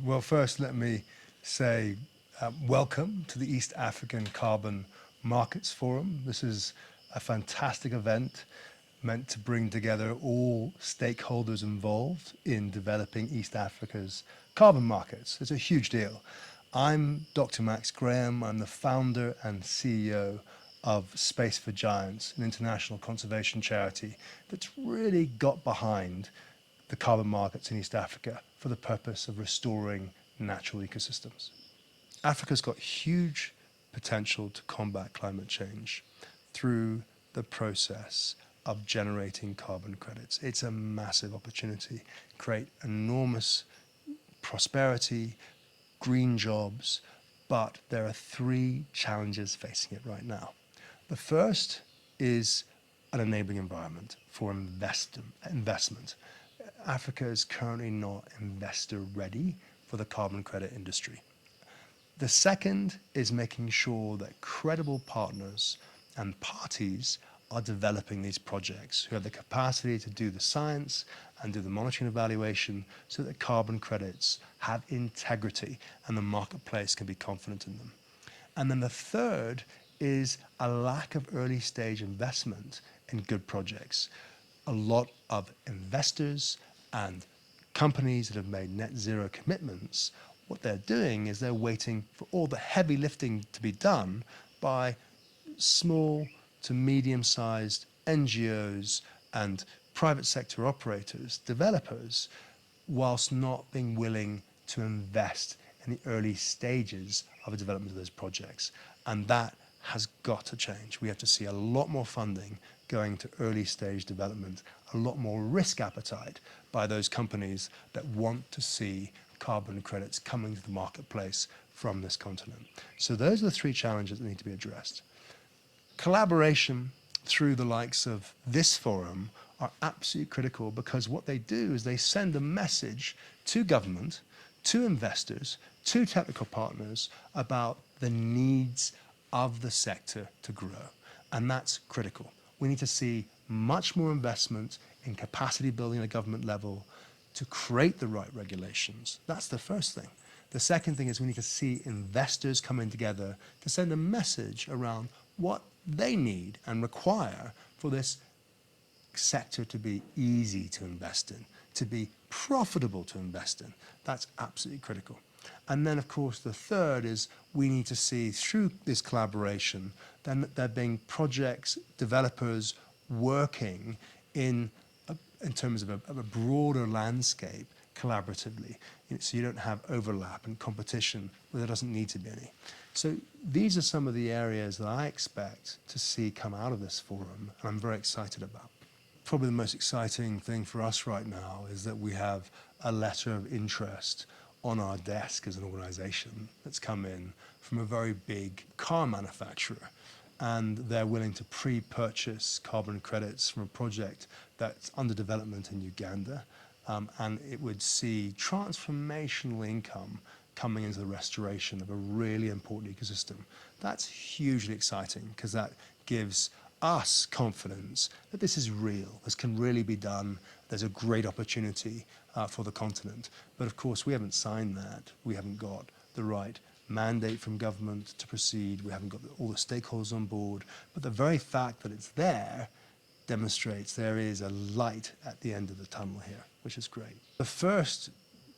Well, first, let me say welcome to the East African Carbon Markets Forum. This is a fantastic event meant to bring together all stakeholders involved in developing East Africa's carbon markets. It's a huge deal. I'm Dr. Max Graham. I'm the founder and CEO of Space for Giants, an international conservation charity that's really got behind the carbon markets in East Africa for the purpose of restoring natural ecosystems. Africa's got huge potential to combat climate change through the process of generating carbon credits. It's a massive opportunity, create enormous prosperity, green jobs, but there are three challenges facing it right now. The first is an enabling environment for investment. Africa is currently not investor ready for the carbon credit industry. The second is making sure that credible partners and parties are developing these projects who have the capacity to do the science and do the monitoring and evaluation so that carbon credits have integrity and the marketplace can be confident in them. And then the third is a lack of early stage investment in good projects. A lot of investors and companies that have made net zero commitments, what they're doing is they're waiting for all the heavy lifting to be done by small to medium-sized NGOs and private sector operators, developers, whilst not being willing to invest in the early stages of the development of those projects. And that has got to change. We have to see a lot more funding going to early stage development, a lot more risk appetite by those companies that want to see carbon credits coming to the marketplace from this continent. So those are the three challenges that need to be addressed. Collaboration through the likes of this forum are absolutely critical because what they do is they send a message to government, to investors, to technical partners about the needs of the sector to grow. And that's critical. We need to see much more investment in capacity building at a government level to create the right regulations. That's the first thing. The second thing is we need to see investors coming together to send a message around what they need and require for this sector to be easy to invest in, to be profitable to invest in. That's absolutely critical. And then, of course, the third is we need to see through this collaboration then there being projects, developers working in terms of a broader landscape collaboratively, so you don't have overlap and competition where there doesn't need to be any. So these are some of the areas that I expect to see come out of this forum, and I'm very excited about. Probably the most exciting thing for us right now is that we have a letter of interest on our desk as an organization that's come in from a very big car manufacturer, and they're willing to pre-purchase carbon credits from a project that's under development in Uganda, and it would see transformational income coming into the restoration of a really important ecosystem. That's hugely exciting because that gives us confidence that this is real, this can really be done, there's a great opportunity for the continent. But of course, we haven't signed that. We haven't got the right mandate from government to proceed. We haven't got all the stakeholders on board. But the very fact that it's there demonstrates there is a light at the end of the tunnel here, which is great. The first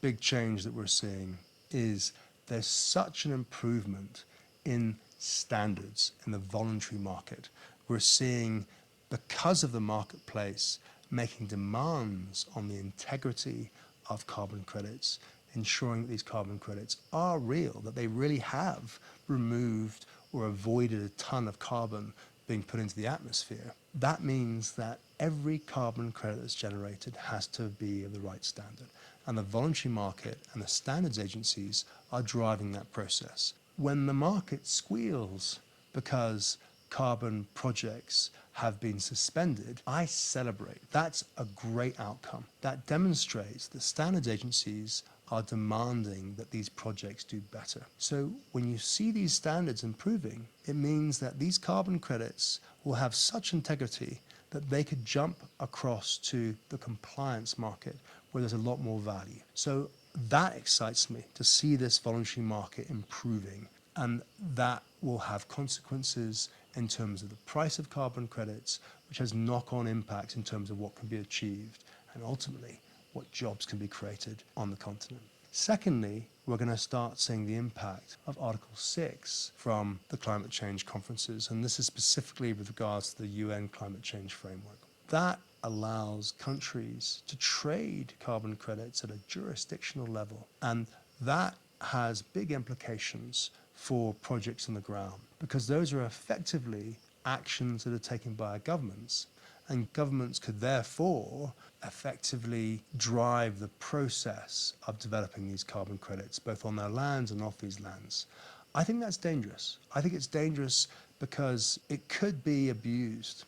big change that we're seeing is there's such an improvement in standards in the voluntary market. We're seeing, because of the marketplace making demands on the integrity of carbon credits, ensuring that these carbon credits are real, that they really have removed or avoided a ton of carbon being put into the atmosphere. That means that every carbon credit that's generated has to be of the right standard. And the voluntary market and the standards agencies are driving that process. When the market squeals because carbon projects have been suspended, I celebrate. That's a great outcome. That demonstrates that standards agencies are demanding that these projects do better. So when you see these standards improving, it means that these carbon credits will have such integrity that they could jump across to the compliance market where there's a lot more value. So That excites me to see this voluntary market improving, and that will have consequences in terms of the price of carbon credits, which has knock-on impacts in terms of what can be achieved and ultimately what jobs can be created on the continent. Secondly, we're going to start seeing the impact of Article 6 from the climate change conferences, and this is specifically with regards to the UN climate change framework. That allows countries to trade carbon credits at a jurisdictional level, and that has big implications for projects on the ground because those are effectively actions that are taken by governments, and governments could therefore effectively drive the process of developing these carbon credits both on their lands and off these lands. I think that's dangerous. I think it's dangerous because it could be abused.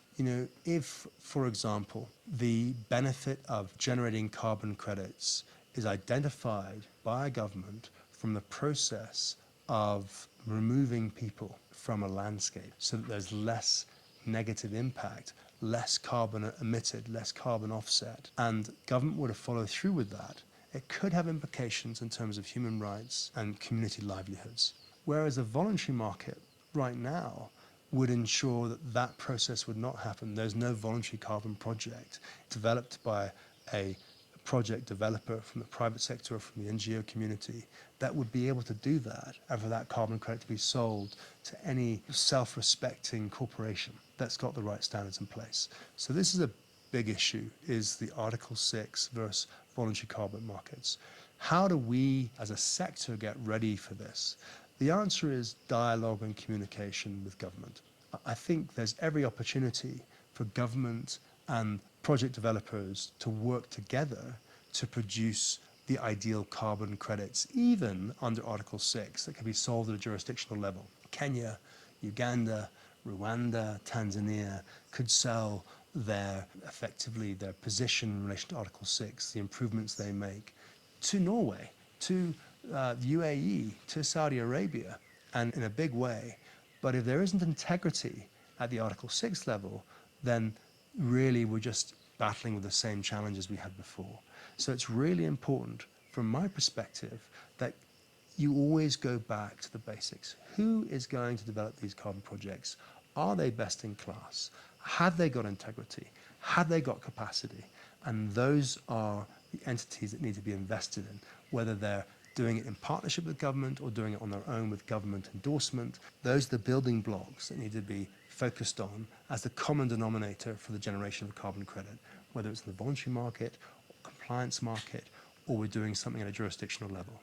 If, for example, the benefit of generating carbon credits is identified by a government from the process of removing people from a landscape so that there's less negative impact, less carbon emitted, less carbon offset, and government were to follow through with that, it could have implications in terms of human rights and community livelihoods. Whereas a voluntary market right now would ensure that that process would not happen. There's no voluntary carbon project developed by a project developer from the private sector or from the NGO community that would be able to do that and for that carbon credit to be sold to any self-respecting corporation that's got the right standards in place. So this is a big issue, is the Article 6 versus voluntary carbon markets. How do we as a sector get ready for this? The answer is dialogue and communication with government. I think there's every opportunity for government and project developers to work together to produce the ideal carbon credits, even under Article 6, that can be solved at a jurisdictional level. Kenya, Uganda, Rwanda, Tanzania could sell effectively their position in relation to Article 6, the improvements they make, to Norway, to the UAE, to Saudi Arabia, and in a big way. But if there isn't integrity at the Article 6 level, then really we're just battling with the same challenges we had before. So it's really important, from my perspective, that you always go back to the basics. Who is going to develop these carbon projects? Are they best in class? Have they got integrity? Have they got capacity? And those are the entities that need to be invested in, whether they're doing it in partnership with government or doing it on their own with government endorsement. Those are the building blocks that need to be focused on as the common denominator for the generation of carbon credit, whether it's in the voluntary market or compliance market, or we're doing something at a jurisdictional level.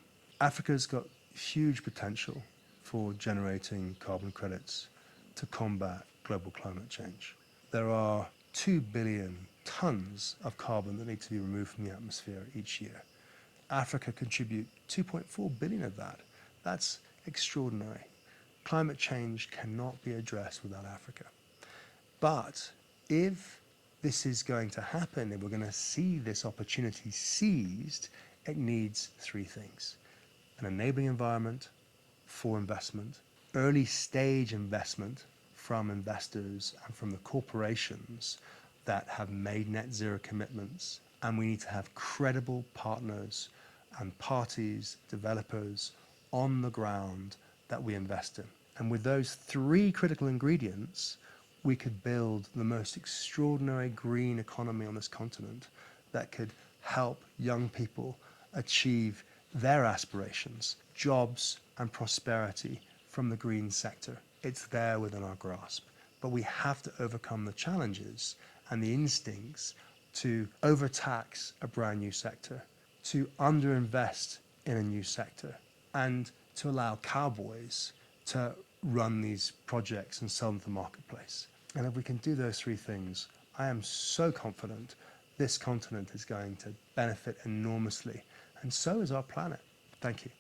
Africa's got huge potential for generating carbon credits to combat global climate change. There are 2 billion tons of carbon that need to be removed from the atmosphere each year. Africa contributes 2.4 billion of that. That's extraordinary. Climate change cannot be addressed without Africa. But if this is going to happen, if we're going to see this opportunity seized, it needs 3 things: an enabling environment for investment, early stage investment from investors and from the corporations that have made net zero commitments, and we need to have credible partners and parties, developers on the ground that we invest in. And with those 3 critical ingredients, we could build the most extraordinary green economy on this continent that could help young people achieve their aspirations, jobs and prosperity from the green sector. It's there within our grasp. But we have to overcome the challenges and the instincts to overtax a brand new sector, to underinvest in a new sector, and to allow cowboys to run these projects and sell them to the marketplace. And if we can do those 3 things, I am so confident this continent is going to benefit enormously, and so is our planet. Thank you.